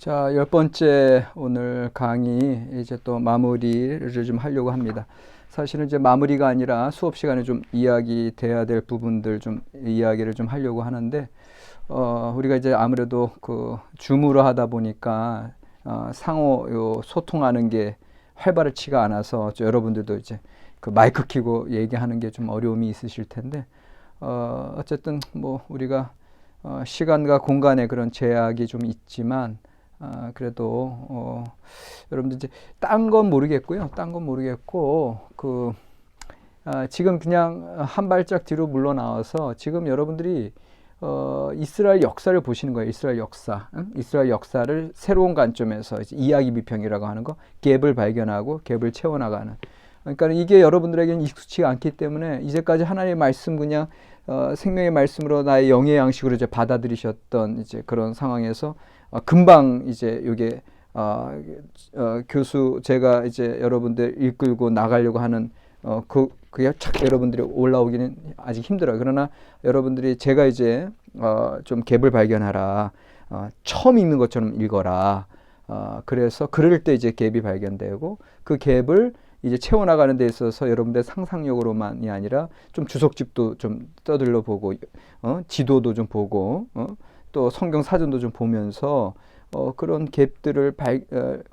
자, 10번째 오늘 강의 이제 또 마무리를 좀 하려고 합니다. 사실은 이제 마무리가 아니라 수업 시간에 좀 이야기 돼야 될 부분들 좀 이야기를 좀 하려고 하는데, 우리가 이제 아무래도 그 줌으로 하다 보니까 상호 소통하는 게 활발치가 않아서 여러분들도 이제 그 마이크 켜고 얘기하는 게 좀 어려움이 있으실 텐데, 어쨌든 뭐 우리가 시간과 공간에 그런 제약이 좀 있지만, 그래도 여러분들 이제 딴 건 모르겠고요. 딴 건 모르겠고 지금 그냥 한 발짝 뒤로 물러나와서 지금 여러분들이 이스라엘 역사를 보시는 거예요. 이스라엘 역사, 이스라엘 역사를 새로운 관점에서 이제 이야기 비평이라고 하는 거, 갭을 발견하고 갭을 채워나가는. 그러니까 이게 여러분들에게는 익숙치가 않기 때문에 이제까지 하나님의 말씀 그냥 생명의 말씀으로 나의 영의 양식으로 이제 받아들이셨던 이제 그런 상황에서 금방 이제 이게 교수 제가 이제 여러분들 이끌고 나가려고 하는 그게 착 여러분들이 올라오기는 아직 힘들어요. 그러나 여러분들이 제가 이제 좀 갭을 발견하라, 처음 읽는 것처럼 읽어라. 그래서 그럴 때 이제 갭이 발견되고 그 갭을 이제 채워나가는 데 있어서 여러분들 상상력으로만이 아니라 좀 주석집도 좀 떠들러 보고, 지도도 좀 보고, 또 성경 사전도 좀 보면서 그런 갭들을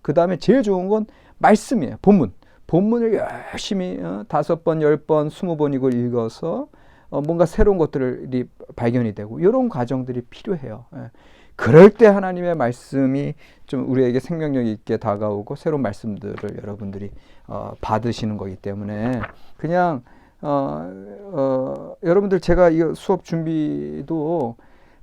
그 다음에 제일 좋은 건 말씀이에요. 본문을 열심히 5번, 10번, 20번이고 읽어서 뭔가 새로운 것들이 발견이 되고 이런 과정들이 필요해요. 그럴 때 하나님의 말씀이 좀 우리에게 생명력 있게 다가오고 새로운 말씀들을 여러분들이 받으시는 거기 때문에 그냥 여러분들 제가 이 수업 준비도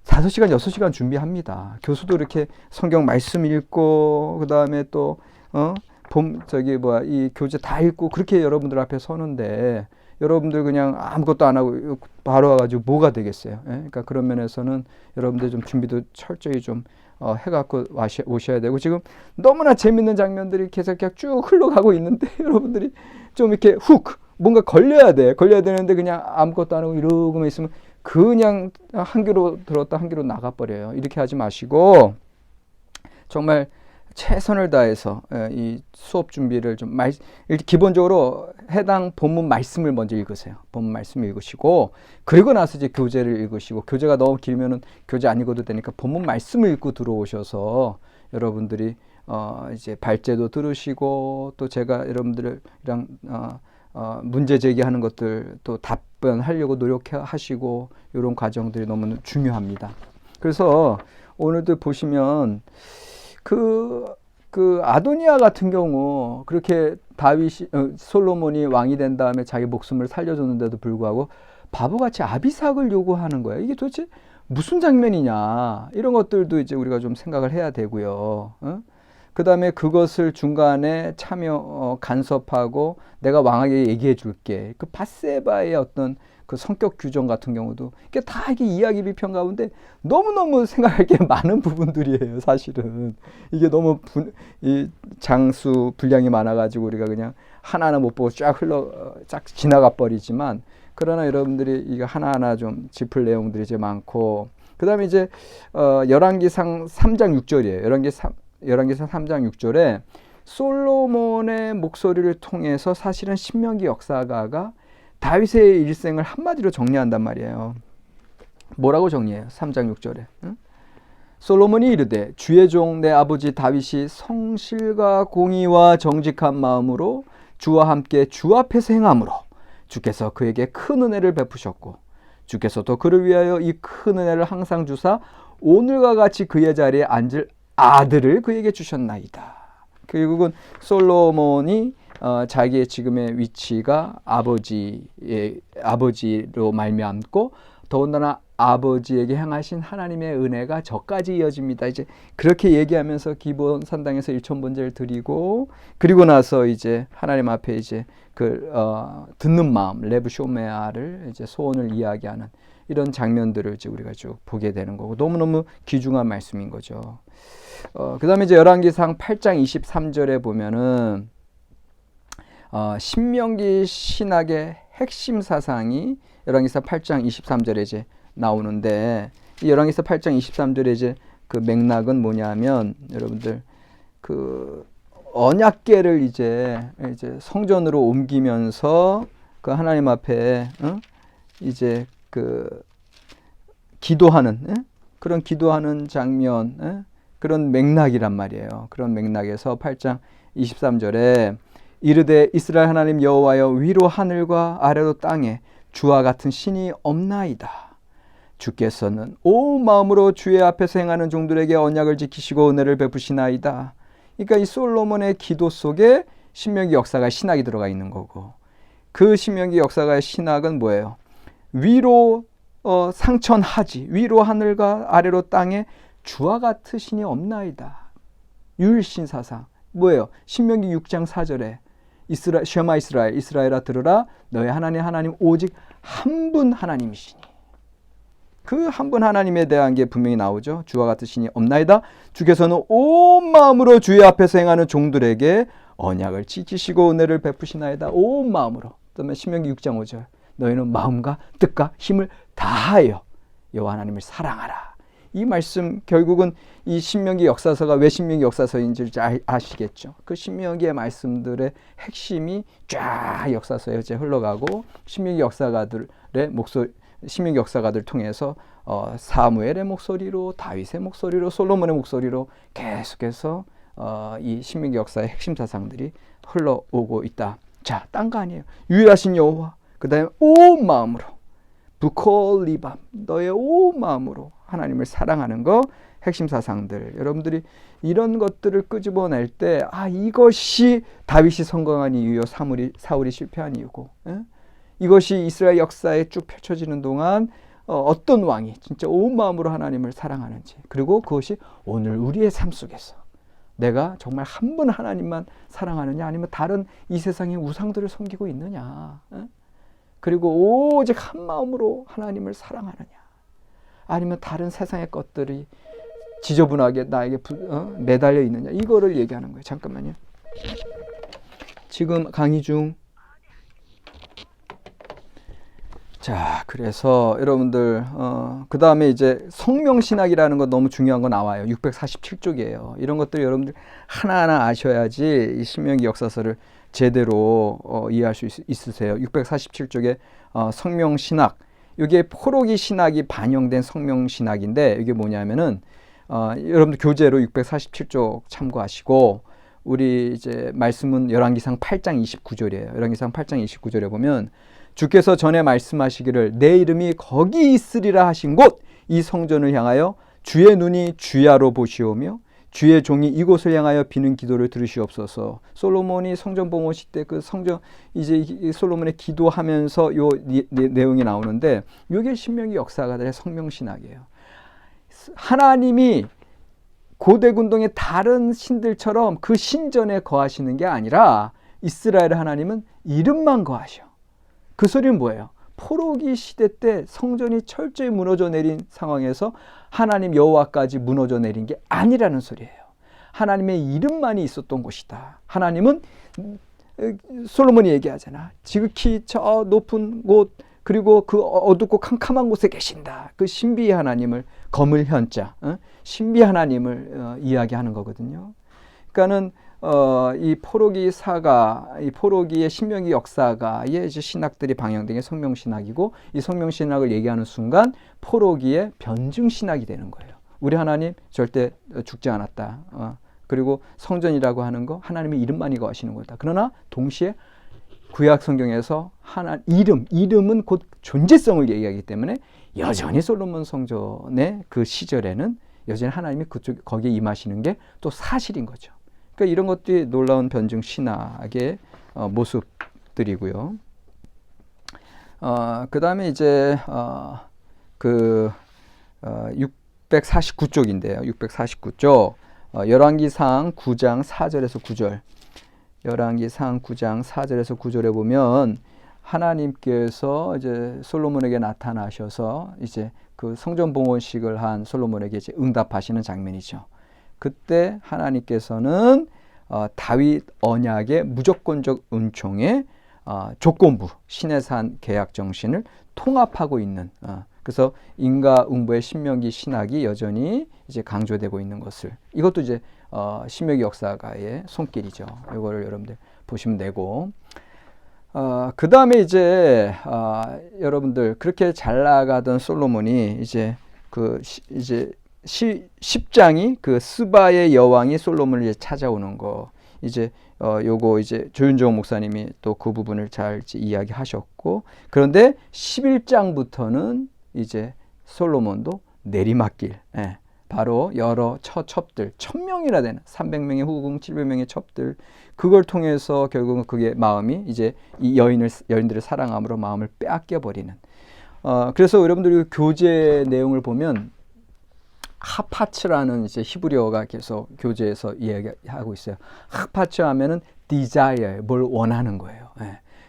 5시간, 6시간 준비합니다. 교수도 이렇게 성경 말씀 읽고, 그 다음에 또, 이 교재 다 읽고, 그렇게 여러분들 앞에 서는데, 여러분들 그냥 아무것도 안 하고 바로 와가지고 뭐가 되겠어요. 그러니까 그런 면에서는 여러분들 좀 준비도 철저히 좀 해갖고 오셔야 되고, 지금 너무나 재밌는 장면들이 계속 그냥 쭉 흘러가고 있는데, 여러분들이 좀 이렇게 뭔가 걸려야 되는데 그냥 아무것도 안 하고 이러고만 있으면 그냥 한 귀로 들었다 한 귀로 나가버려요. 이렇게 하지 마시고 정말 최선을 다해서 이 수업 준비를 좀 기본적으로 해당 본문 말씀을 먼저 읽으세요. 본문 말씀을 읽으시고 그리고 나서 이제 교재를 읽으시고, 교재가 너무 길면은 교재 안 읽어도 되니까 본문 말씀을 읽고 들어오셔서 여러분들이 이제 발제도 들으시고 또 제가 여러분들이랑 문제 제기하는 것들 또 답변하려고 노력하시고 이런 과정들이 너무 중요합니다. 그래서 오늘도 보시면 그 아도니아 같은 경우 그렇게 솔로몬이 왕이 된 다음에 자기 목숨을 살려줬는데도 불구하고 바보같이 아비삭을 요구하는 거예요. 이게 도대체 무슨 장면이냐, 이런 것들도 이제 우리가 좀 생각을 해야 되고요. 그 다음에 그것을 중간에 간섭하고 내가 왕에게 얘기해 줄게. 그 바세바의 어떤 그 성격 규정 같은 경우도 이게 다 이게 이야기 비평 가운데 너무너무 생각할 게 많은 부분들이에요. 사실은 이게 너무 이 장수 분량이 많아가지고 우리가 그냥 하나하나 못 보고 쫙 지나가 버리지만, 그러나 여러분들이 이거 하나하나 좀 짚을 내용들이 이제 많고, 그 다음에 이제 열왕기상 3장 6절이에요. 열왕기상 3장 6절에 솔로몬의 목소리를 통해서 사실은 신명기 역사가가 다윗의 일생을 한마디로 정리한단 말이에요. 뭐라고 정리해요? 3장 6절에. 솔로몬이 이르되 주의 종 내 아버지 다윗이 성실과 공의와 정직한 마음으로 주와 함께 주 앞에서 행함으로 주께서 그에게 큰 은혜를 베푸셨고 주께서도 그를 위하여 이 큰 은혜를 항상 주사 오늘과 같이 그의 자리에 앉을 아들을 그에게 주셨나이다. 결국은 솔로몬이 자기의 지금의 위치가 아버지로 말미암고 더군다나 아버지에게 행하신 하나님의 은혜가 저까지 이어집니다. 이제 그렇게 얘기하면서 기본 산당에서 일천번제를 드리고, 그리고 나서 이제 하나님 앞에 이제 듣는 마음 레브쇼메아를 이제 소원을 이야기하는 이런 장면들을 이제 우리가 쭉 보게 되는 거고, 너무너무 귀중한 말씀인 거죠. 그 다음에 이제 열왕기상 8장 23절에 보면은 신명기 신학의 핵심 사상이 열왕기상 8장 23절에 이제 나오는데, 이 열왕기상 8장 23절에 이제 그 맥락은 뭐냐면 여러분들 그 언약궤를 이제 성전으로 옮기면서 그 하나님 앞에 이제 그 기도하는 그런 기도하는 장면 그런 맥락이란 말이에요. 그런 맥락에서 8장 23절에 이르되 이스라엘 하나님 여호와여 위로 하늘과 아래로 땅에 주와 같은 신이 없나이다. 주께서는 온 마음으로 주의 앞에서 행하는 종들에게 언약을 지키시고 은혜를 베푸시나이다. 그러니까 이 솔로몬의 기도 속에 신명기 역사가 신학이 들어가 있는 거고, 그 신명기 역사가의 신학은 뭐예요? 위로 상천하지, 위로 하늘과 아래로 땅에 주와 같은 신이 없나이다. 유일신 사상 뭐예요? 신명기 6장 4절에 쉐마 이스라엘아 들으라 너의 하나님 오직 한 분 하나님이시니, 그 한 분 하나님에 대한 게 분명히 나오죠. 주와 같은 신이 없나이다. 주께서는 온 마음으로 주의 앞에서 행하는 종들에게 언약을 지키시고 은혜를 베푸시나이다. 온 마음으로. 그다음에 신명기 6장 5절 너희는 마음과 뜻과 힘을 다하여 여호와 하나님을 사랑하라. 이 말씀 결국은 이 신명기 역사서가 왜 신명기 역사서인지 아시겠죠. 그 신명기의 말씀들의 핵심이 쫙 역사서에 이제 흘러가고 신명기 역사가들 통해서 사무엘의 목소리로, 다윗의 목소리로, 솔로몬의 목소리로 계속해서 이 신명기 역사의 핵심 사상들이 흘러오고 있다. 자, 딴 거 아니에요. 유일하신 여호와, 그 다음에 온 마음으로 부콜 리밤, 너의 온 마음으로 하나님을 사랑하는 거, 핵심 사상들. 여러분들이 이런 것들을 끄집어낼 때 이것이 다윗이 성공한 이유요, 사울이 실패한 이유고, 이것이 이스라엘 역사에 쭉 펼쳐지는 동안 어떤 왕이 진짜 온 마음으로 하나님을 사랑하는지, 그리고 그것이 오늘 우리의 삶 속에서 내가 정말 한 분 하나님만 사랑하느냐, 아니면 다른 이 세상의 우상들을 섬기고 있느냐, 그리고 오직 한 마음으로 하나님을 사랑하느냐, 아니면 다른 세상의 것들이 지저분하게 나에게 매달려 있느냐, 이거를 얘기하는 거예요. 잠깐만요. 지금 강의 중. 자, 그래서 여러분들 그 다음에 이제 성명신학이라는 거 너무 중요한 거 나와요. 647쪽이에요. 이런 것들 여러분들 하나하나 아셔야지 이 신명기 역사서를 제대로 이해할 수 있으세요. 647쪽에 성명신학, 이게 포로기 신학이 반영된 성명신학인데, 이게 뭐냐면은 여러분들 교재로 647쪽 참고하시고, 우리 이제 말씀은 열왕기상 8장 29절이에요. 열왕기상 8장 29절에 보면 주께서 전에 말씀하시기를 내 이름이 거기 있으리라 하신 곳 이 성전을 향하여 주의 눈이 주야로 보시오며 주의 종이 이곳을 향하여 비는 기도를 들으시옵소서. 솔로몬이 성전 봉헌 때 그 성전 이제 솔로몬의 기도하면서 요 내용이 나오는데, 이게 신명기 역사가들의 성명신학이에요. 하나님이 고대 군동의 다른 신들처럼 그 신전에 거하시는 게 아니라 이스라엘 하나님은 이름만 거하셔. 그 소리는 뭐예요? 포로기 시대 때 성전이 철저히 무너져 내린 상황에서 하나님 여호와까지 무너져 내린 게 아니라는 소리예요. 하나님의 이름만이 있었던 곳이다. 하나님은 솔로몬이 얘기하잖아. 지극히 저 높은 곳, 그리고 그 어둡고 캄캄한 곳에 계신다. 그 신비 하나님을, 거물 현자, 신비 하나님을 이야기하는 거거든요. 그러니까는 이 포로기 사가, 이 포로기의 신명기 역사가의 이제 신학들이 방영된 게 성명신학이고, 이 성명신학을 얘기하는 순간 포로기의 변증신학이 되는 거예요. 우리 하나님 절대 죽지 않았다. 그리고 성전이라고 하는 거 하나님의 이름만이 거하시는 거다. 그러나 동시에 구약 성경에서 이름은 곧 존재성을 얘기하기 때문에 여전히 솔로몬 성전의 그 시절에는 여전히 하나님이 거기에 임하시는 게 또 사실인 거죠. 그러니까 이런 것들이 놀라운 변증 신학의 모습들이고요. 그 다음에 이제 649쪽인데요. 649쪽 열왕기상 9장 4절에서 9절. 열왕기상 9장 4절에서 9절에 보면 하나님께서 이제 솔로몬에게 나타나셔서 이제 그 성전 봉헌식을 한 솔로몬에게 이제 응답하시는 장면이죠. 그때 하나님께서는 다윗 언약의 무조건적 은총의 조건부 신의 산 계약 정신을 통합하고 있는 그래서 인과응보의 신명기 신학이 여전히 이제 강조되고 있는 것을, 이것도 이제 신명기 역사가의 손길이죠. 이거를 여러분들 보시면 되고, 그 다음에 이제 여러분들 그렇게 잘 나가던 솔로몬이 이제 이제 10장이 그 스바의 여왕이 솔로몬을 이제 찾아오는 거, 이제 요거 이제 조윤정 목사님이 또 그 부분을 잘 이야기하셨고, 그런데 11장부터는 이제 솔로몬도 내리막길, 바로 여러 첩들, 1000명이나 되는 300명의 후궁, 700명의 첩들, 그걸 통해서 결국은 그게 마음이 이제 이 여인들을 사랑함으로 마음을 빼앗겨 버리는. 그래서 여러분들이 교재 내용을 보면 하파츠라는 이제 히브리어가 계속 교재에서 이야기하고 있어요. 하파츠 하면은 desire, 뭘 원하는 거예요.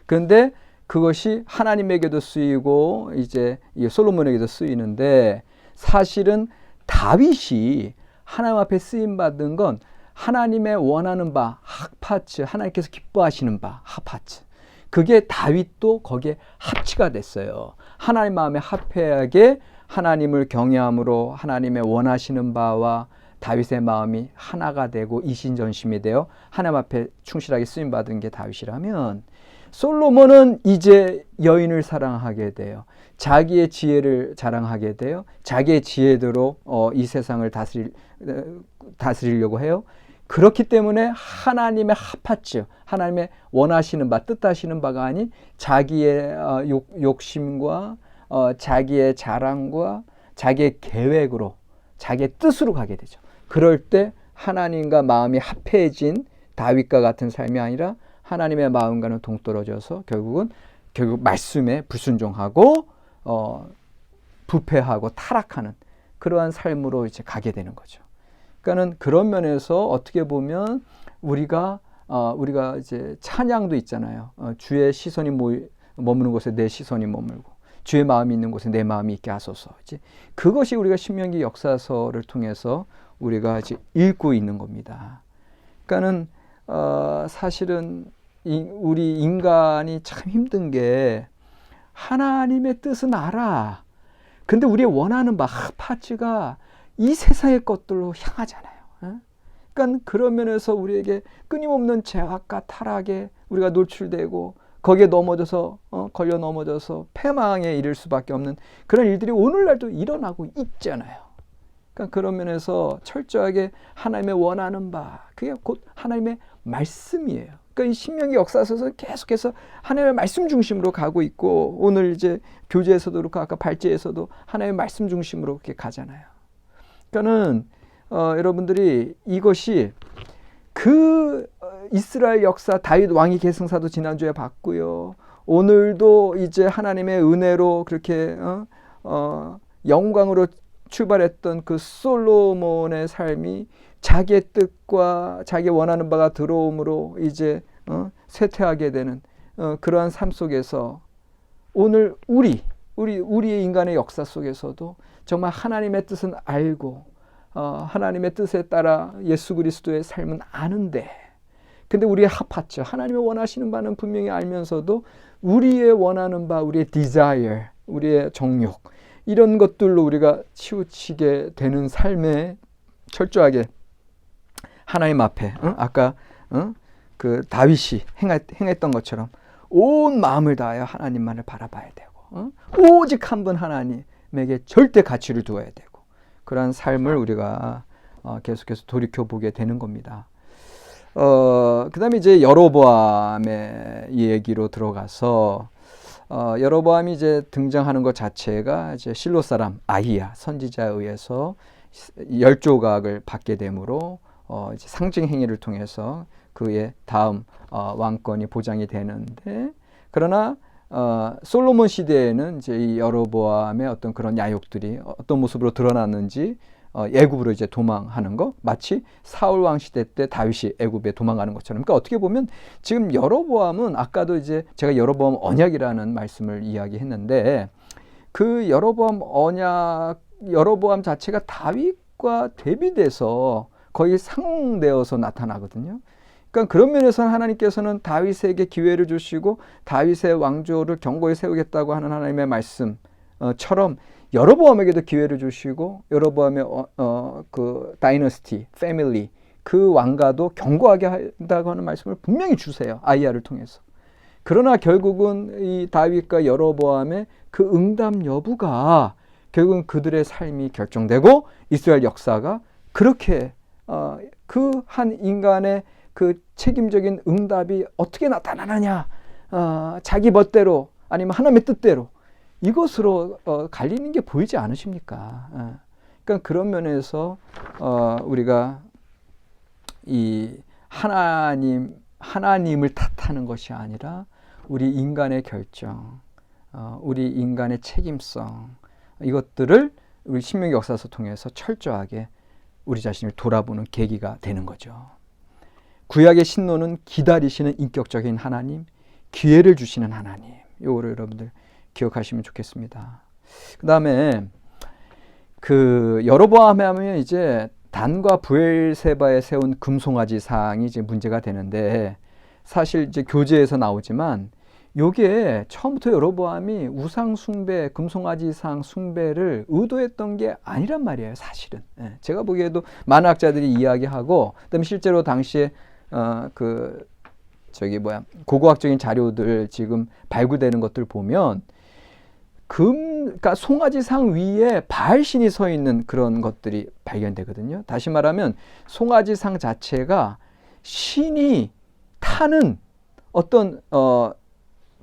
그런데 그것이 하나님에게도 쓰이고 이제 솔로몬에게도 쓰이는데, 사실은 다윗이 하나님 앞에 쓰임 받은 건 하나님의 원하는 바, 하파츠, 하나님께서 기뻐하시는 바, 하파츠. 그게 다윗도 거기에 합치가 됐어요. 하나님 마음에 합해하게 하나님을 경외함으로 하나님의 원하시는 바와 다윗의 마음이 하나가 되고 이신전심이 되어 하나님 앞에 충실하게 쓰임 받은 게 다윗이라면, 솔로몬은 이제 여인을 사랑하게 돼요. 자기의 지혜를 자랑하게 돼요. 자기의 지혜대로 이 세상을 다스리려고 해요. 그렇기 때문에 하나님의 하파츠, 하나님의 원하시는 바, 뜻하시는 바가 아닌 자기의 욕심과 자기의 자랑과 자기의 계획으로, 자기의 뜻으로 가게 되죠. 그럴 때 하나님과 마음이 합해진 다윗과 같은 삶이 아니라 하나님의 마음과는 동떨어져서 결국 말씀에 불순종하고 부패하고 타락하는 그러한 삶으로 이제 가게 되는 거죠. 그러니까는 그런 면에서 어떻게 보면 우리가 이제 찬양도 있잖아요. 주의 시선이 머무는 곳에 내 시선이 머물고 주의 마음이 있는 곳에 내 마음이 있게 하소서. 이제 그것이 우리가 신명기 역사서를 통해서 우리가 이제 읽고 있는 겁니다. 그러니까는 사실은 우리 인간이 참 힘든 게, 하나님의 뜻은 알아. 근데 우리의 원하는 바, 하파츠가 이 세상의 것들로 향하잖아요. 그러니까 그런 면에서 우리에게 끊임없는 죄악과 타락에 우리가 노출되고 거기에 넘어져서 걸려 넘어져서 패망에 이를 수밖에 없는 그런 일들이 오늘날도 일어나고 있잖아요. 그러니까 그런 면에서 철저하게 하나님의 원하는 바, 그게 곧 하나님의 말씀이에요. 그러니까 이 신명기 역사서는 계속해서 하나님의 말씀 중심으로 가고 있고, 오늘 이제 교재에서도 그렇고 아까 발제에서도 하나님의 말씀 중심으로 그렇게 가잖아요. 그러니까는 여러분들이 이것이 이스라엘 역사, 다윗 왕의 계승사도 지난주에 봤고요. 오늘도 이제 하나님의 은혜로 그렇게 영광으로 출발했던 그 솔로몬의 삶이 자기의 뜻과 자기 원하는 바가 들어옴으로 이제 쇠퇴하게 되는 그러한 삶 속에서 오늘 우리의 인간의 역사 속에서도 정말 하나님의 뜻은 알고 하나님의 뜻에 따라 예수 그리스도의 삶은 아는데, 근데 우리의 하파츠, 하나님의 원하시는 바는 분명히 알면서도 우리의 원하는 바, 우리의 desire, 우리의 정욕, 이런 것들로 우리가 치우치게 되는 삶에 철저하게 하나님 앞에 아까 그 다윗이 행했던 것처럼 온 마음을 다하여 하나님만을 바라봐야 되고 오직 한 분 하나님에게 절대 가치를 두어야 되고, 그러한 삶을 우리가 계속해서 돌이켜보게 되는 겁니다. 그 다음에 이제 여로보암의 얘기로 들어가서 여로보암이 이제 등장하는 것 자체가 이제 실로 사람 아히야 선지자에 의해서 10조각을 받게 되므로 이제 상징 행위를 통해서 그의 다음 왕권이 보장이 되는데, 그러나 솔로몬 시대에는 이제 이 여로보암의 어떤 그런 야욕들이 어떤 모습으로 드러났는지 애굽으로 이제 도망하는 거, 마치 사울 왕 시대 때 다윗이 애굽에 도망가는 것처럼. 그러니까 어떻게 보면 지금 여로보암은 아까도 이제 제가 여로보암 언약이라는 말씀을 이야기했는데, 그 여로보암 자체가 다윗과 대비돼서 거의 상응되어서 나타나거든요. 그러니까 그런 면에서는 하나님께서는 다윗에게 기회를 주시고 다윗의 왕조를 견고히 세우겠다고 하는 하나님의 말씀처럼 여로보암에게도 기회를 주시고 여로보암의 그 다이너스티, 패밀리, 그 왕가도 견고하게 한다고 하는 말씀을 분명히 주세요. 아이야를 통해서. 그러나 결국은 이 다윗과 여로보암의 그 응답 여부가 결국은 그들의 삶이 결정되고 이스라엘 역사가 그렇게 그 한 인간의 그 책임적인 응답이 어떻게 나타나느냐, 자기 멋대로 아니면 하나님의 뜻대로 이것으로 갈리는 게 보이지 않으십니까? 그러니까 그런 면에서 우리가 이 하나님을 탓하는 것이 아니라 우리 인간의 결정, 우리 인간의 책임성, 이것들을 우리 신명기 역사서 통해서 철저하게 우리 자신을 돌아보는 계기가 되는 거죠. 구약의 신노는 기다리시는 인격적인 하나님, 기회를 주시는 하나님, 이거를 여러분들 기억하시면 좋겠습니다. 그 다음에 그 여로보암 하면 이제 단과 브엘세바에 세운 금송아지 상이 이제 문제가 되는데, 사실 이제 교재에서 나오지만 요게 처음부터 여로보암이 우상 숭배, 금송아지 상 숭배를 의도했던 게 아니란 말이에요, 사실은. 제가 보기에도 많은 학자들이 이야기하고, 그다음에 실제로 당시에 고고학적인 자료들 지금 발굴되는 것들 보면 그러니까 송아지 상 위에 바알신이 서 있는 그런 것들이 발견되거든요. 다시 말하면 송아지 상 자체가 신이 타는 어떤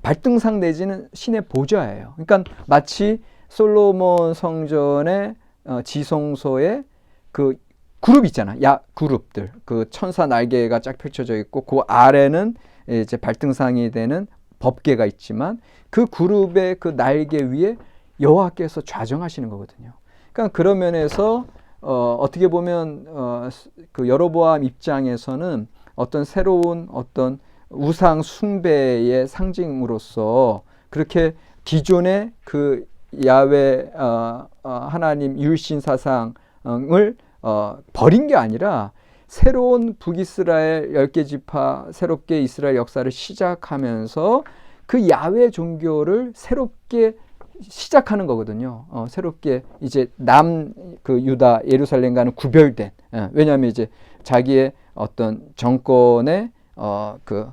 발등상 내지는 신의 보좌예요. 그러니까 마치 솔로몬 성전의 지성소에 그 그룹 있잖아. 그룹들. 그 천사 날개가 쫙 펼쳐져 있고 그 아래는 이제 발등상이 되는 법궤가 있지만 그 그룹의 그 날개 위에 여호와께서 좌정하시는 거거든요. 그러니까 그런 면에서 어떻게 보면 그 여로보암 입장에서는 어떤 새로운 어떤 우상 숭배의 상징으로서 그렇게 기존의 그 야훼 하나님 율신 사상을 버린 게 아니라 새로운 북이스라엘 10개 지파 새롭게 이스라엘 역사를 시작하면서 그 야훼 종교를 새롭게 시작하는 거거든요. 새롭게 이제 그 유다 예루살렘과는 구별된, 왜냐하면 이제 자기의 어떤 정권의 그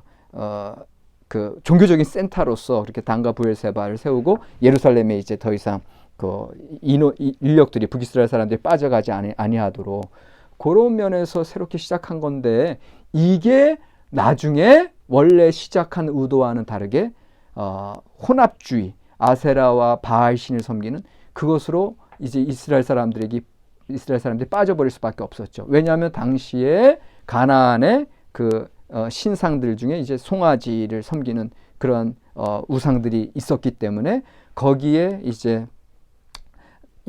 종교적인 센터로서 그렇게 단과 브엘세바를 세우고 예루살렘에 이제 더 이상 그 인력들이 북이스라엘 사람들이 빠져가지 아니하도록 그런 면에서 새롭게 시작한 건데, 이게 나중에 원래 시작한 의도와는 다르게 혼합주의, 아세라와 바알 신을 섬기는 그것으로 이제 이스라엘 사람들이 빠져버릴 수밖에 없었죠. 왜냐하면 당시에 가나안의 그 신상들 중에 이제 송아지를 섬기는 그런 우상들이 있었기 때문에 거기에 이제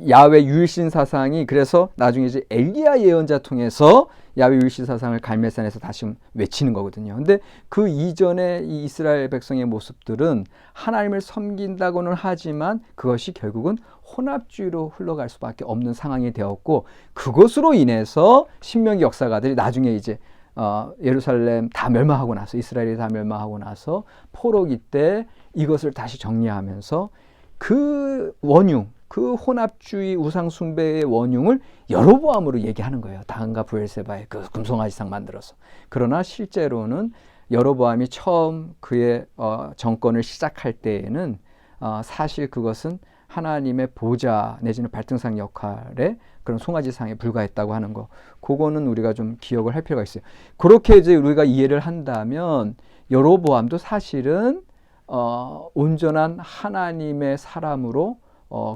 야훼 유일신 사상이, 그래서 나중에 이제 엘리야 예언자 통해서 야훼 유일신 사상을 갈멜산에서 다시 외치는 거거든요. 근데 그 이전에 이 이스라엘 백성의 모습들은 하나님을 섬긴다고는 하지만 그것이 결국은 혼합주의로 흘러갈 수밖에 없는 상황이 되었고, 그것으로 인해서 신명기 역사가들이 나중에 이제 예루살렘 다 멸망하고 나서, 이스라엘이 다 멸망하고 나서 포로기 때 이것을 다시 정리하면서 그 원흉, 그 혼합주의 우상숭배의 원흉을 여로보암으로 얘기하는 거예요. 다한과 브엘세바의 그 금송아지상 만들어서. 그러나 실제로는 여로보암이 처음 그의 정권을 시작할 때에는 사실 그것은 하나님의 보좌 내지는 발등상 역할에 그런 송아지상에 불과했다고 하는 거, 그거는 우리가 좀 기억을 할 필요가 있어요. 그렇게 이제 우리가 이해를 한다면 여로보암도 사실은 온전한 하나님의 사람으로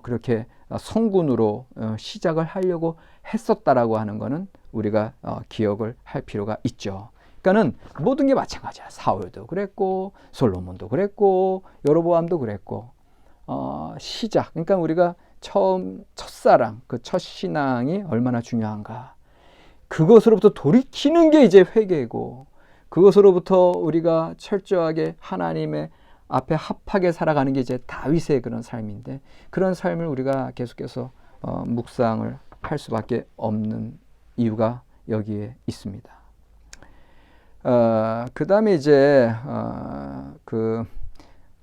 그렇게 성군으로 시작을 하려고 했었다라고 하는 것은 우리가 기억을 할 필요가 있죠. 그러니까는 모든 게 마찬가지야. 사울도 그랬고 솔로몬도 그랬고 여로보암도 그랬고 시작, 그러니까 우리가 첫사랑, 그 첫 신앙이 얼마나 중요한가, 그것으로부터 돌이키는 게 이제 회개고, 그것으로부터 우리가 철저하게 하나님의 앞에 합하게 살아가는 게 이제 다윗의 그런 삶인데, 그런 삶을 우리가 계속해서 묵상을 할 수밖에 없는 이유가 여기에 있습니다. 그 다음에 이제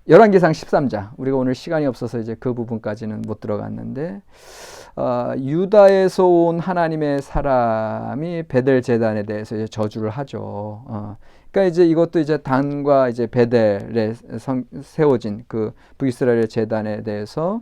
열왕기상 13장. 우리가 오늘 시간이 없어서 이제 그 부분까지는 못 들어갔는데, 유다에서 온 하나님의 사람이 베델 제단에 대해서 이제 저주를 하죠. 그러니까 이제 이것도 이제 단과 이제 베델에 세워진 그 북이스라엘의 제단에 대해서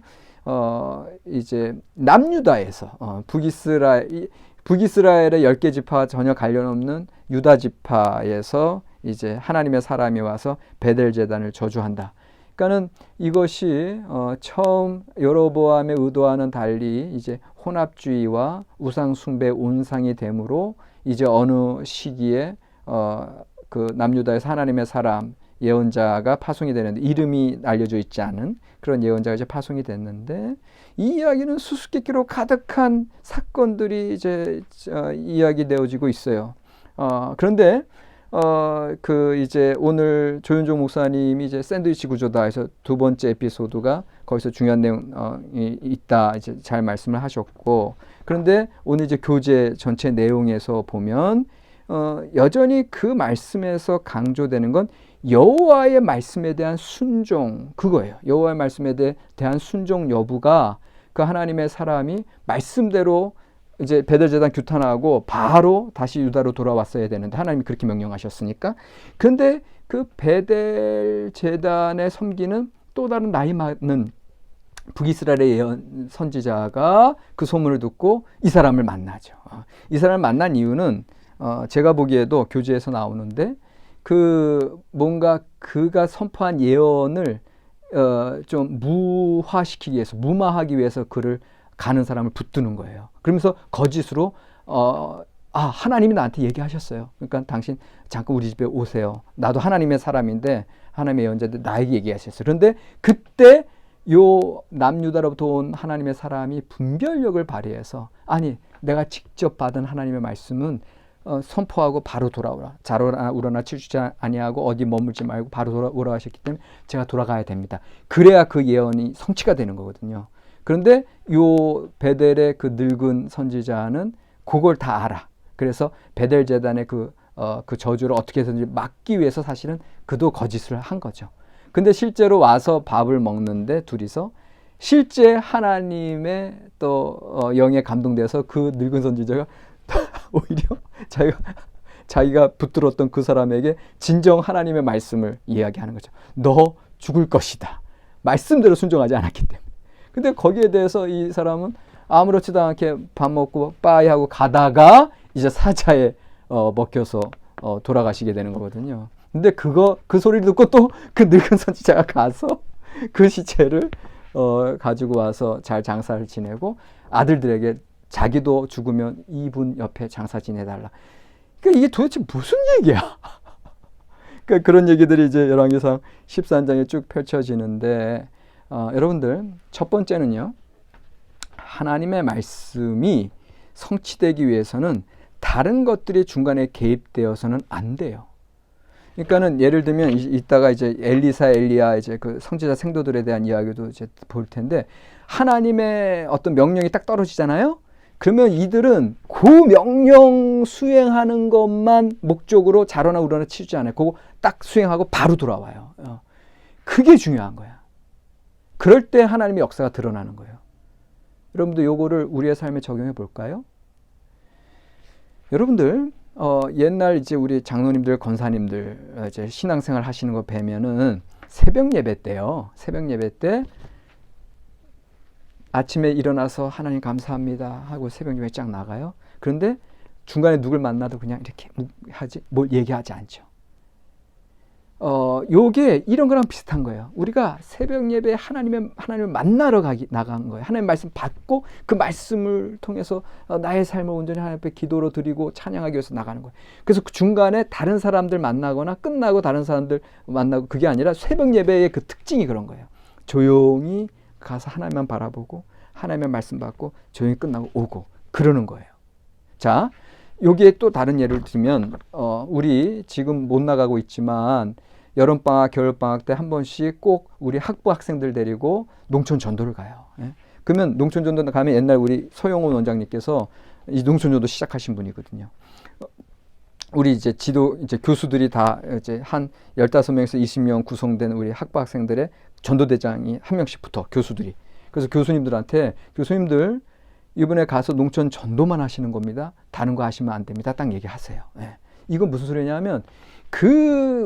이제 남유다에서 북이스라엘의 10개 지파와 전혀 관련 없는 유다 지파에서 이제 하나님의 사람이 와서 베델 제단을 저주한다. 그러니까는 이것이 처음 여로보암의 의도와는 달리 이제 혼합주의와 우상 숭배 온상이 되므로 이제 어느 시기에 그 남유다에서 하나님의 사람 예언자가 파송이 되는데, 이름이 알려져 있지 않은 그런 예언자가 이제 파송이 됐는데, 이 이야기는 수수께끼로 가득한 사건들이 이제 이야기되어지고 있어요. 그런데 그 이제 오늘 조윤종 목사님이 이제 샌드위치 구조다 해서 두 번째 에피소드가 거기서 중요한 내용이 있다 이제 잘 말씀을 하셨고, 그런데 오늘 이제 교재 전체 내용에서 보면 여전히 그 말씀에서 강조되는 건 여호와의 말씀에 대한 순종, 그거예요. 여호와의 말씀에 대한 순종 여부가, 그 하나님의 사람이 말씀대로 이제 베델 제단 규탄하고 바로 다시 유다로 돌아왔어야 되는데 하나님이 그렇게 명령하셨으니까. 그런데 그 베델 제단에 섬기는 또 다른 나이 많은 북이스라엘의 예언 선지자가 그 소문을 듣고 이 사람을 만나죠. 이 사람을 만난 이유는 제가 보기에도 교재에서 나오는데, 그 뭔가 그가 선포한 예언을 좀 무화시키기 위해서, 무마하기 위해서 그를 가는 사람을 붙드는 거예요. 그러면서 거짓으로 하나님이 나한테 얘기하셨어요. 그러니까 당신 잠깐 우리 집에 오세요. 나도 하나님의 사람인데 하나님의 예언자인데 나에게 얘기하셨어요. 그런데 그때 요 남유다로부터 온 하나님의 사람이 분별력을 발휘해서, 아니 내가 직접 받은 하나님의 말씀은 선포하고 바로 돌아오라. 자로나 우러나 치우치지 아니하고 어디 머물지 말고 바로 돌아오라 하셨기 때문에 제가 돌아가야 됩니다. 그래야 그 예언이 성취가 되는 거거든요. 그런데 요 베델의 그 늙은 선지자는 그걸 다 알아. 그래서 베델 제단의 그 저주를 어떻게 해서든지 막기 위해서 사실은 그도 거짓을 한 거죠. 근데 실제로 와서 밥을 먹는데 둘이서 실제 하나님의 또 영에 감동돼서 그 늙은 선지자가 오히려 자기가 붙들었던 그 사람에게 진정 하나님의 말씀을 이야기하는 거죠. 너 죽을 것이다. 말씀대로 순종하지 않았기 때문에. 근데 거기에 대해서 이 사람은 아무렇지도 않게 밥 먹고 빠이 하고 가다가 이제 사자에 먹혀서 돌아가시게 되는 거거든요. 근데 그 소리를 듣고 또 그 늙은 선지자가 가서 그 시체를 가지고 와서 잘 장사를 지내고 아들들에게 자기도 죽으면 이분 옆에 장사 지내달라. 그러니까 이게 도대체 무슨 얘기야? 그러니까 그런 얘기들이 이제 열왕기상 13장에 쭉 펼쳐지는데, 여러분들 첫 번째는요, 하나님의 말씀이 성취되기 위해서는 다른 것들이 중간에 개입되어서는 안 돼요. 그러니까는 예를 들면 이따가 이제 엘리사, 엘리야 이제 그 선지자 생도들에 대한 이야기도 이제 볼 텐데, 하나님의 어떤 명령이 딱 떨어지잖아요. 그러면 이들은 그 명령 수행하는 것만 목적으로 자로나 우러나 치우지 않아요. 그거 딱 수행하고 바로 돌아와요. 그게 중요한 거야. 그럴 때 하나님의 역사가 드러나는 거예요. 여러분들 요거를 우리의 삶에 적용해 볼까요? 여러분들 옛날 이제 우리 장로님들, 권사님들 이제 신앙생활 하시는 거 뵈면은 새벽 예배 때요. 새벽 예배 때 아침에 일어나서 하나님 감사합니다 하고 새벽 예배 쫙 나가요. 그런데 중간에 누굴 만나도 그냥 이렇게 뭘 얘기하지 않죠. 요게 이런 거랑 비슷한 거예요. 우리가 새벽 예배에 하나님을 만나러 나간 거예요. 하나님 말씀 받고 그 말씀을 통해서 나의 삶을 온전히 하나님 앞에 기도로 드리고 찬양하기 위해서 나가는 거예요. 그래서 그 중간에 다른 사람들 만나거나 끝나고 다른 사람들 만나고, 그게 아니라 새벽 예배의 그 특징이 그런 거예요. 조용히 가서 하나님만 바라보고 하나님의 말씀 받고 조용히 끝나고 오고 그러는 거예요. 자, 여기에 또 다른 예를 들면 우리 지금 못 나가고 있지만 여름방학, 겨울방학 때 한 번씩 꼭 우리 학부 학생들 데리고 농촌 전도를 가요. 예? 그러면 농촌 전도 가면 옛날 우리 서영원 원장님께서 이 농촌 전도 시작하신 분이거든요. 우리 이제 교수들이 다 이제 한 15명에서 20명 구성된 우리 학부학생들의 전도대장이 한 명씩 붙어, 교수들이. 그래서 교수님들한테, 교수님들 이번에 가서 농촌 전도만 하시는 겁니다. 다른 거 하시면 안 됩니다. 딱 얘기하세요. 예. 이건 무슨 소리냐면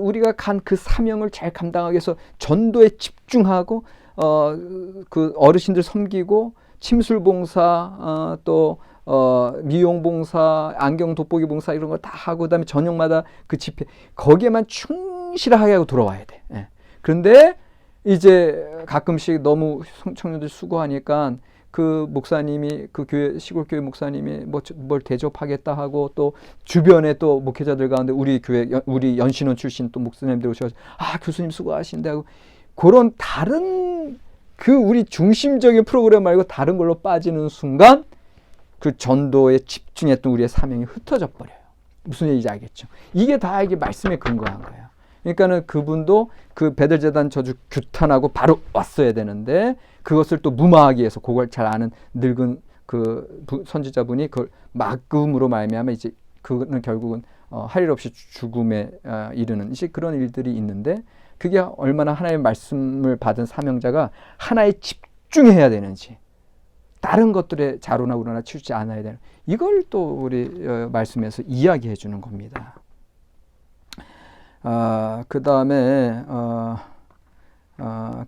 우리가 간 그 사명을 잘 감당하기 위해서 전도에 집중하고 그 어르신들 섬기고 침술봉사 또 미용봉사, 안경 돋보기 봉사 이런 거 다 하고 그다음에 저녁마다 그 집회 거기에만 충실하게 하고 돌아와야 돼. 예. 그런데 이제 가끔씩 너무 청년들 수고하니까 그 목사님이 그 교회 시골 교회 목사님이 뭘 대접하겠다 하고 또 주변에 또 목회자들 가운데 우리 교회 우리 연신원 출신 또 목사님들 오셔서 교수님 수고하신다 하고 그런 다른 우리 중심적인 프로그램 말고 다른 걸로 빠지는 순간 그 전도에 집중했던 우리의 사명이 흩어져 버려요. 무슨 얘기인지 알겠죠? 이게 다 이게 말씀에 근거한 거예요. 그러니까는 그분도 그 베들제단 저주 규탄하고 바로 왔어야 되는데 그것을 또 무마하기 위해서 그걸 잘 아는 늙은 그 선지자분이 그걸 막음으로 말미암아 이제 그는 결국은 할 일 없이 죽음에 이르는 이제 그런 일들이 있는데 그게 얼마나 하나의 말씀을 받은 사명자가 하나에 집중해야 되는지 다른 것들에 자로나 우로나 치우지 않아야 되는 이걸 또 우리 말씀에서 이야기해 주는 겁니다. 그 다음에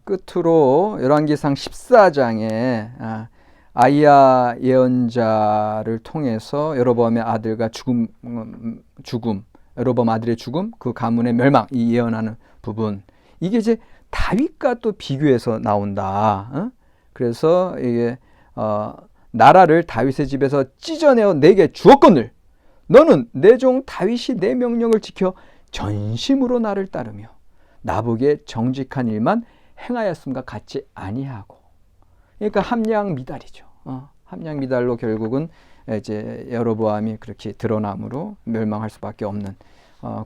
끝으로 열왕기상 14장에 아이야 예언자를 통해서 여로보암의 아들과 죽음, 여로보암 아들의 죽음, 그 가문의 멸망 이 예언하는 부분 이게 이제 다윗과 또 비교해서 나온다. 그래서 이게 나라를 다윗의 집에서 찢어내어 내게 주었거늘 너는 내 종 다윗이 내 명령을 지켜 전심으로 나를 따르며 나보기에 정직한 일만 행하였음과 같지 아니하고 그러니까 함량미달이죠. 함량미달로 결국은 이제 여로보암이 그렇게 드러남으로 멸망할 수밖에 없는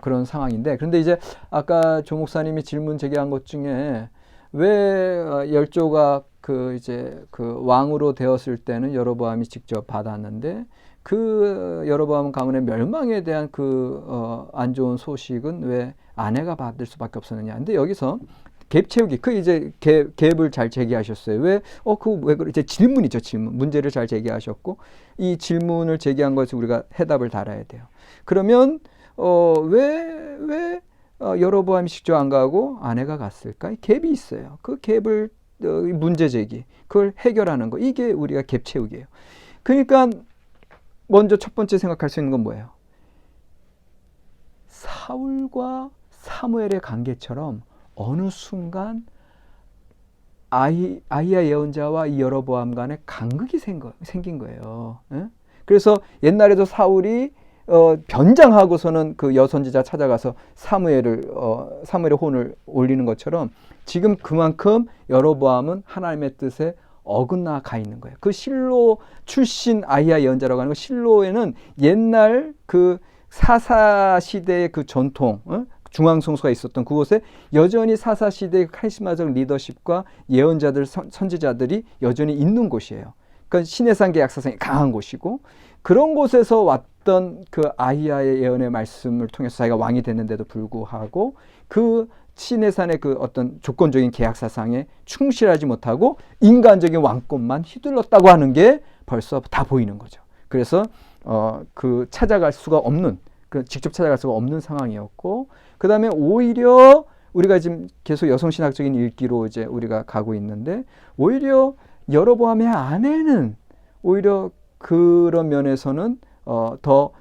그런 상황인데 그런데 이제 아까 조 목사님이 질문 제기한 것 중에 왜 열조가 이제 왕으로 되었을 때는 여로보암이 직접 받았는데 그 여로보암 가문의 멸망에 대한 안 좋은 소식은 왜 아내가 받을 수밖에 없었느냐. 근데 여기서 갭 채우기, 이제 갭을 잘 제기하셨어요. 왜 그래? 이제 질문이죠, 질문. 문제를 잘 제기하셨고, 이 질문을 제기한 것에 우리가 해답을 달아야 돼요. 그러면, 왜 여로보암이 직접 안 가고 아내가 갔을까? 갭이 있어요. 그 갭을, 문제 제기, 그걸 해결하는 거. 이게 우리가 갭 채우기예요. 그러니까, 먼저 첫 번째 생각할 수 있는 건 뭐예요? 사울과 사무엘의 관계처럼 어느 순간 아이야 예언자와 이 여로보암 간에 간극이 생긴 거예요. 예? 그래서 옛날에도 사울이 변장하고서는 그 여선지자 찾아가서 사무엘의 혼을 올리는 것처럼 지금 그만큼 여로보암은 하나님의 뜻에 어긋나가 있는 거예요. 그 실로 출신 아이야 예언자라고 하는 거 실로에는 옛날 그 사사시대의 그 전통 중앙성소가 있었던 그곳에 여전히 사사시대의 카리스마적 리더십과 예언자들 선지자들이 여전히 있는 곳이에요. 그러니까 시내산 계약사상이 강한 곳이고 그런 곳에서 왔던 그 아히야의 예언의 말씀을 통해서 자기가 왕이 됐는데도 불구하고 그 시내산의 그 어떤 조건적인 계약사상에 충실하지 못하고 인간적인 왕권만 휘둘렀다고 하는 게 벌써 다 보이는 거죠. 그래서 찾아갈 수가 없는 직접 찾아갈 수가 없는 상황이었고 그 다음에 오히려 우리가 지금 계속 여성신학적인 읽기로 이제 우리가 가고 있는데 오히려 여로보암의 아내는 오히려 그런 면에서는 더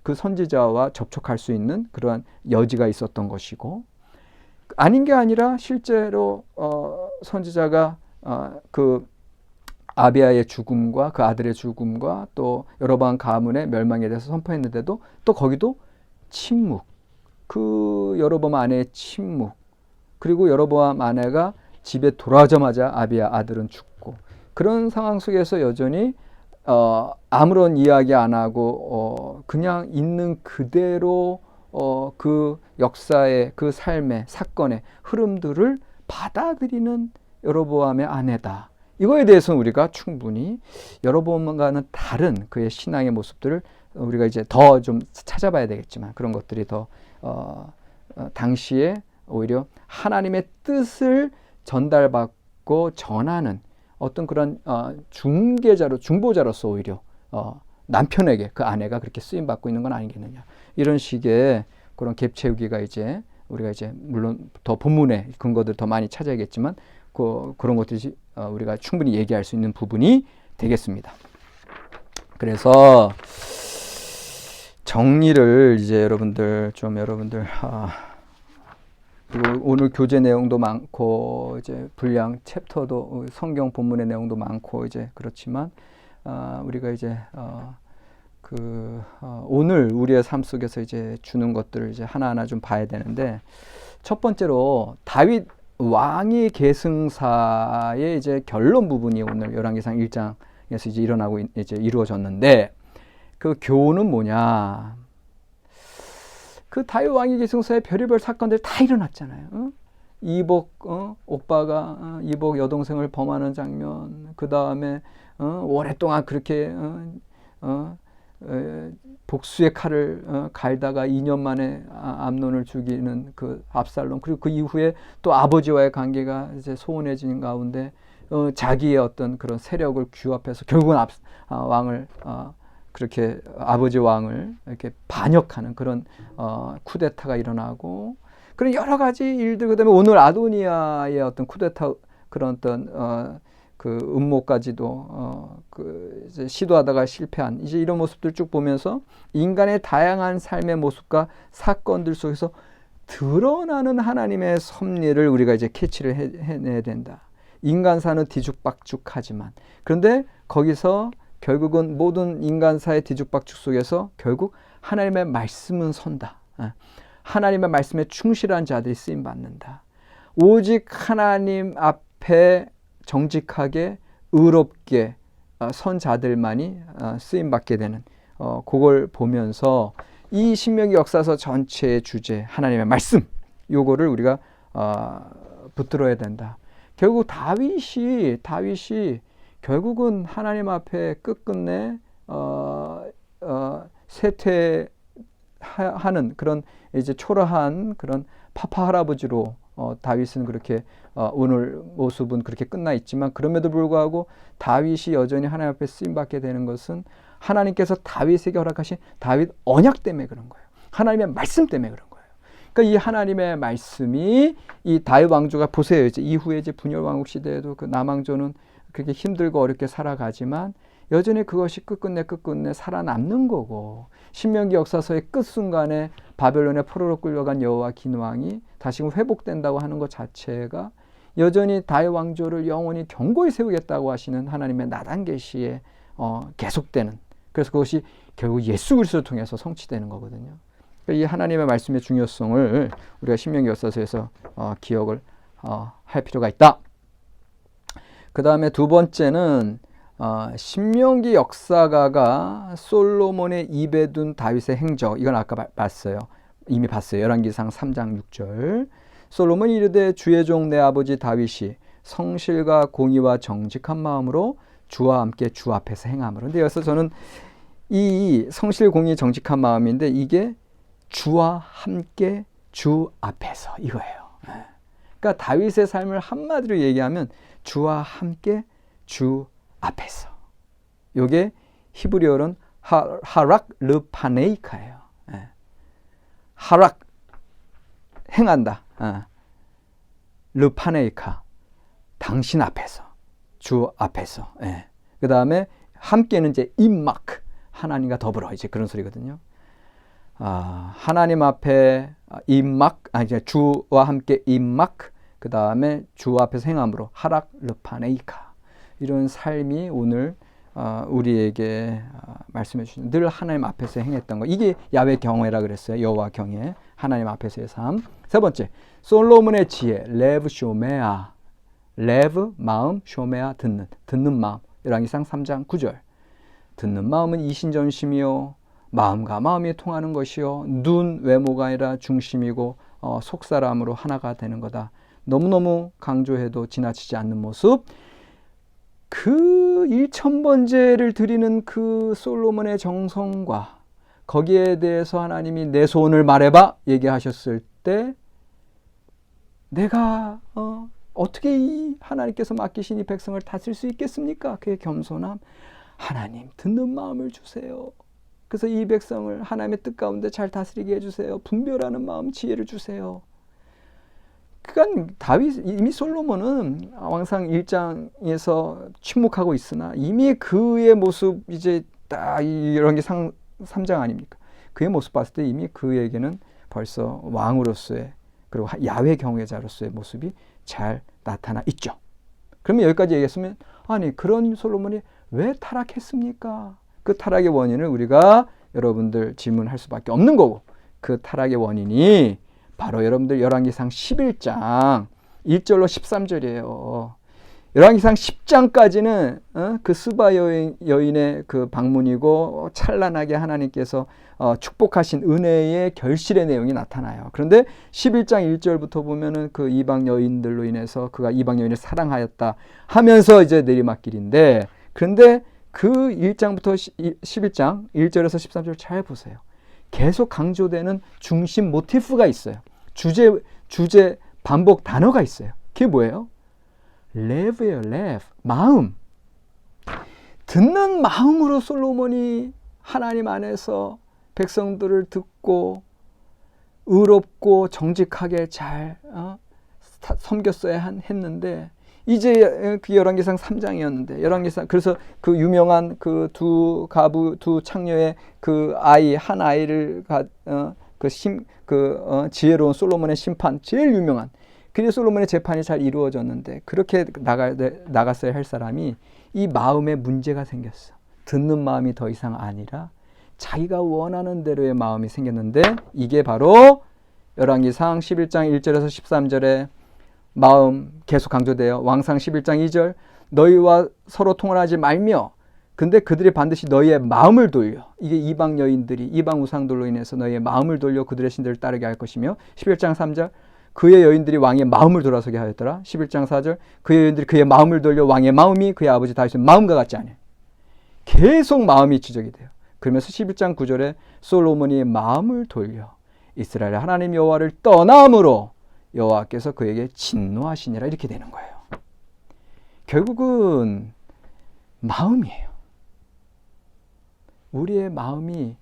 그 선지자와 접촉할 수 있는 그러한 여지가 있었던 것이고 아닌 게 아니라 실제로 선지자가 그 아비야의 죽음과 그 아들의 죽음과 또 여로보암 가문의 멸망에 대해서 선포했는데도 또 거기도 침묵, 그 여로보암 아내의 침묵, 그리고 여로보암 아내가 집에 돌아오자마자 아비야 아들은 죽고 그런 상황 속에서 여전히 아무런 이야기 안 하고 그냥 있는 그대로 그 역사의 그 삶의 사건의 흐름들을 받아들이는 여로보암의 아내다. 이거에 대해서는 우리가 충분히 여로보암과는 다른 그의 신앙의 모습들을 우리가 이제 더 좀 찾아봐야 되겠지만 그런 것들이 더 당시에 오히려 하나님의 뜻을 전달받고 전하는 어떤 그런 중보자로서 오히려 남편에게 그 아내가 그렇게 쓰임 받고 있는 건 아니겠느냐, 이런 식의 그런 갭 채우기가 이제 우리가 이제 물론 더 본문의 근거들 더 많이 찾아야겠지만 그런 것들이 우리가 충분히 얘기할 수 있는 부분이 되겠습니다. 그래서 정리를 이제 여러분들 그리고 오늘 교재 내용도 많고 이제 분량 챕터도 성경 본문의 내용도 많고 이제 그렇지만 우리가 이제 오늘 우리의 삶 속에서 이제 주는 것들을 이제 하나하나 좀 봐야 되는데, 첫 번째로 다윗 왕의 계승사의 이제 결론 부분이 오늘 열왕기상 1장에서 이제 일어나고 이제 이루어졌는데, 그 교훈은 뭐냐? 그 다윗 왕의 계승사의 별의별 사건들 다 일어났잖아요. 이복 오빠가 이복 여동생을 범하는 장면, 그 다음에 오랫동안 그렇게 복수의 칼을 갈다가 2년 만에 암논을 죽이는 그 압살롬, 그리고 그 이후에 또 아버지와의 관계가 이제 소원해지는 가운데 자기의 어떤 그런 세력을 규합해서 결국은 왕을 그렇게 아버지 왕을 이렇게 반역하는 그런 쿠데타가 일어나고, 그런 여러 가지 일들, 그다음에 오늘 아도니아의 어떤 쿠데타 그런 어떤 그 음모까지도 이제 시도하다가 실패한 이제 이런 모습들 쭉 보면서 인간의 다양한 삶의 모습과 사건들 속에서 드러나는 하나님의 섭리를 우리가 이제 캐치를 해내야 된다. 인간사는 뒤죽박죽하지만, 그런데 거기서 결국은 모든 인간사의 뒤죽박죽 속에서 결국 하나님의 말씀은 선다. 하나님의 말씀에 충실한 자들이 쓰임 받는다. 오직 하나님 앞에 정직하게 의롭게 선 자들만이 쓰임 받게 되는 그걸 보면서 이 신명기 역사서 전체의 주제 하나님의 말씀, 요거를 우리가 붙들어야 된다. 결국 다윗이 결국은 하나님 앞에 끝끝내 쇠퇴하는 그런 이제 초라한 그런 파파 할아버지로 다윗은 그렇게 오늘 모습은 그렇게 끝나 있지만, 그럼에도 불구하고 다윗이 여전히 하나님 앞에 쓰임 받게 되는 것은 하나님께서 다윗에게 허락하신 다윗 언약 때문에 그런 거예요. 하나님의 말씀 때문에 그런 거예요. 그러니까 이 하나님의 말씀이 이 다윗 왕조가, 보세요. 이제 이후에 이제 분열 왕국 시대에도 그 남왕조는 그렇게 힘들고 어렵게 살아가지만 여전히 그것이 끝끝내 살아남는 거고, 신명기 역사서의 끝순간에 바벨론에 포로로 끌려간 여호와 긴왕이 다시금 회복된다고 하는 것 자체가 여전히 다윗 왕조를 영원히 견고히 세우겠다고 하시는 하나님의 나단 계시에 계속되는, 그래서 그것이 결국 예수 그리스도를 통해서 성취되는 거거든요. 그러니까 이 하나님의 말씀의 중요성을 우리가 신명기 역사서에서 기억을 할 필요가 있다. 그 다음에 두 번째는 신명기 역사가가 솔로몬의 입에 둔 다윗의 행적, 이건 아까 이미 봤어요. 열왕기상 3장 6절. 솔로몬이 이르되 주의 종 내 아버지 다윗이 성실과 공의와 정직한 마음으로 주와 함께 주 앞에서 행함으로. 근데 여기서 저는 이 성실, 공의, 정직한 마음인데 이게 주와 함께 주 앞에서 이거예요. 그러니까 다윗의 삶을 한마디로 얘기하면 주와 함께 주 앞에서. 요게 히브리어로는 하락 르파네이카예요. 하락, 행한다. 르파네이카, 당신 앞에서, 주 앞에서. 그 다음에 함께는 이제 임마크, 하나님과 더불어, 이제 그런 소리거든요. 하나님 앞에 이제 주와 함께 임마크, 그 다음에 주 앞에서 행함으로 하락 르파네이카. 이런 삶이 오늘 우리에게 말씀해 주시는, 늘 하나님 앞에서 행했던 거, 이게 야훼 경외라 그랬어요. 여호와 경외, 하나님 앞에서의 삶. 세 번째, 솔로몬의 지혜, 레브 쇼메아, 레브 마음, 쇼메아 듣는 마음. 열왕기상 3장 9절. 듣는 마음은 이신전심이요 마음과 마음이 통하는 것이요 눈 외모가 아니라 중심이고 속사람으로 하나가 되는 거다. 너무너무 강조해도 지나치지 않는 모습. 그 1000번제를 드리는 그 솔로몬의 정성과 거기에 대해서 하나님이 내 소원을 말해봐 얘기하셨을 때 내가 어떻게 이 하나님께서 맡기신 이 백성을 다스릴 수 있겠습니까? 그의 겸손함. 하나님 듣는 마음을 주세요. 그래서 이 백성을 하나님의 뜻 가운데 잘 다스리게 해주세요. 분별하는 마음, 지혜를 주세요. 그러니까 이미 솔로몬은 왕상 1장에서 침묵하고 있으나 이미 그의 모습 이제 딱 이런 게 3장 아닙니까? 그의 모습 봤을 때 이미 그에게는 벌써 왕으로서의 그리고 야훼 경외자로서의 모습이 잘 나타나 있죠. 그러면 여기까지 얘기했으면 아니 그런 솔로몬이 왜 타락했습니까? 그 타락의 원인을 우리가 여러분들 질문할 수밖에 없는 거고 그 타락의 원인이 바로 여러분들 열왕기상 11장 1절로 13절이에요. 열왕기상 10장까지는 그 스바 여인의 그 방문이고 찬란하게 하나님께서 축복하신 은혜의 결실의 내용이 나타나요. 그런데 11장 1절부터 보면은 그 이방 여인들로 인해서 그가 이방 여인을 사랑하였다 하면서 이제 내리막길인데 그런데 그 1장부터 11장 1절에서 13절 잘 보세요. 계속 강조되는 중심 모티프가 있어요. 주제 반복 단어가 있어요. 그게 뭐예요? 레브예요. 레브. 마음. 듣는 마음으로 솔로몬이 하나님 안에서 백성들을 듣고 의롭고 정직하게 잘 섬겼어야 했는데 이제 그 열왕기상 3장이었는데 열왕기상 그래서 그 유명한 그 두 창녀의 그 아이 한 아이를 지혜로운 솔로몬의 심판 제일 유명한 그래서 솔로몬의 재판이 잘 이루어졌는데 그렇게 나갔어야 할 사람이 이 마음에 문제가 생겼어. 듣는 마음이 더 이상 아니라 자기가 원하는 대로의 마음이 생겼는데 이게 바로 열왕기상 11장 1절에서 13절에 마음 계속 강조돼요. 왕상 11장 2절 너희와 서로 통혼하지 말며 근데 그들이 반드시 너희의 마음을 돌려 이게 이방 여인들이 이방 우상들로 인해서 너희의 마음을 돌려 그들의 신들을 따르게 할 것이며 11장 3절 그의 여인들이 왕의 마음을 돌아서게 하였더라. 11장 4절 그의 여인들이 그의 마음을 돌려 왕의 마음이 그의 아버지 다윗의 마음과 같지 않아요. 계속 마음이 지적이 돼요. 그러면서 11장 9절에 솔로몬이 마음을 돌려 이스라엘의 하나님 여호와를 떠남으로 여호와께서 그에게 진노하시니라 이렇게 되는 거예요. 결국은 마음이에요. 우리의 마음이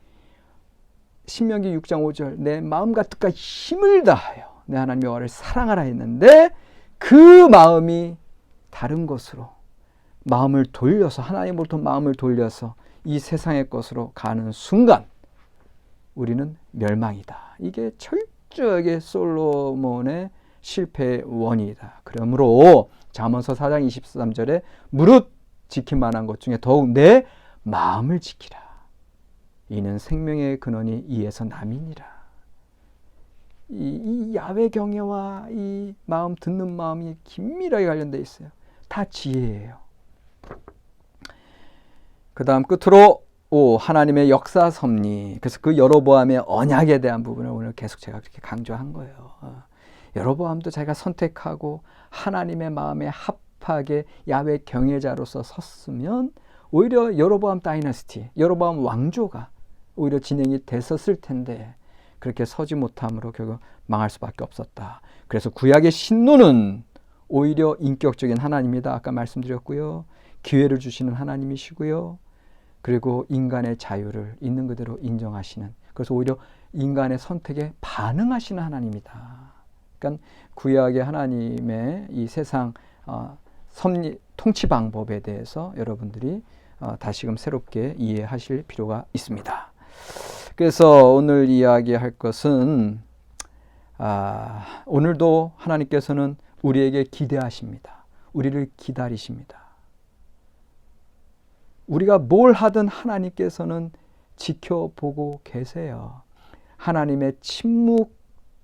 신명기 6장 5절 내 마음과 뜻과 힘을 다하여 내 하나님 여호와를 사랑하라 했는데 그 마음이 다른 것으로 마음을 돌려서 하나님으로부터 마음을 돌려서 이 세상의 것으로 가는 순간 우리는 멸망이다. 이게 철저하게 솔로몬의 실패의 원인이다. 그러므로 잠언서 4장 23절에 무릇 지킬 만한 것 중에 더욱 내 마음을 지키라. 이는 생명의 근원이 이에서 남이니라. 이 야훼 경외와 이 마음 듣는 마음이 긴밀하게 관련되어 있어요. 다 지혜예요. 그 다음 끝으로 하나님의 역사 섭리. 그래서 그 여로보암의 언약에 대한 부분을 오늘 계속 제가 그렇게 강조한 거예요. 여로보암도 자기가 선택하고 하나님의 마음에 합하게 야훼 경외자로서 섰으면 오히려 여로보암 다이너스티, 여로보암 왕조가 오히려 진행이 됐었을 텐데 그렇게 서지 못함으로 결국 망할 수밖에 없었다. 그래서 구약의 신노는 오히려 인격적인 하나님이다. 아까 말씀드렸고요. 기회를 주시는 하나님이시고요. 그리고 인간의 자유를 있는 그대로 인정하시는, 그래서 오히려 인간의 선택에 반응하시는 하나님이다. 그러니까 구약의 하나님의 이 세상 섭리 통치 방법에 대해서 여러분들이 다시금 새롭게 이해하실 필요가 있습니다. 그래서 오늘 이야기할 것은 오늘도 하나님께서는 우리에게 기대하십니다. 우리를 기다리십니다. 우리가 뭘 하든 하나님께서는 지켜보고 계세요. 하나님의 침묵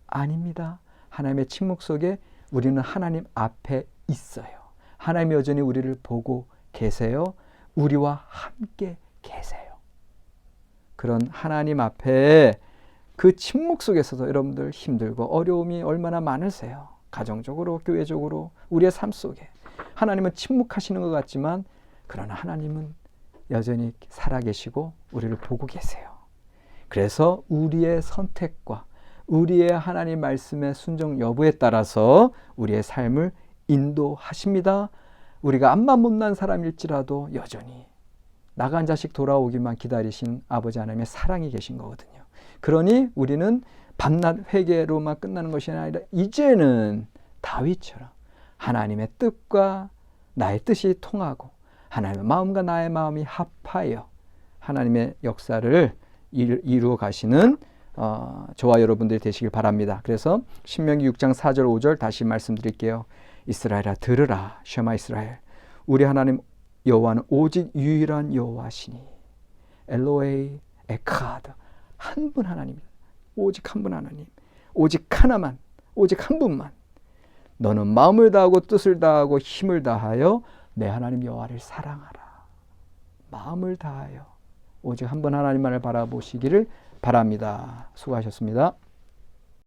아닙니다. 하나님의 침묵 속에 우리는 하나님 앞에 있어요. 하나님이 여전히 우리를 보고 계세요. 우리와 함께 계세요. 그런 하나님 앞에 그 침묵 속에서도 여러분들 힘들고 어려움이 얼마나 많으세요. 가정적으로, 교회적으로, 우리의 삶 속에. 하나님은 침묵하시는 것 같지만 그러나 하나님은 여전히 살아계시고 우리를 보고 계세요. 그래서 우리의 선택과 우리의 하나님 말씀의 순종 여부에 따라서 우리의 삶을 인도하십니다. 우리가 앞만 못난 사람일지라도 여전히 나간 자식 돌아오기만 기다리신 아버지 하나님의 사랑이 계신 거거든요. 그러니 우리는 밤낮 회개로만 끝나는 것이 아니라 이제는 다윗처럼 하나님의 뜻과 나의 뜻이 통하고 하나님의 마음과 나의 마음이 합하여 하나님의 역사를 이루어 가시는 저와 여러분들이 되시길 바랍니다. 그래서 신명기 6장 4절 5절 다시 말씀드릴게요. 이스라엘아 들으라. 셔마 이스라엘. 우리 하나님 여호와는 오직 유일한 여호와시니 엘로에이 에카드. 한 분 하나님입니다. 오직 한 분 하나님. 오직 하나만. 오직 한 분만. 너는 마음을 다하고 뜻을 다하고 힘을 다하여 내 하나님 여호와를 사랑하라. 마음을 다하여 오직 한 분 하나님만을 바라보시기를 바랍니다. 수고하셨습니다.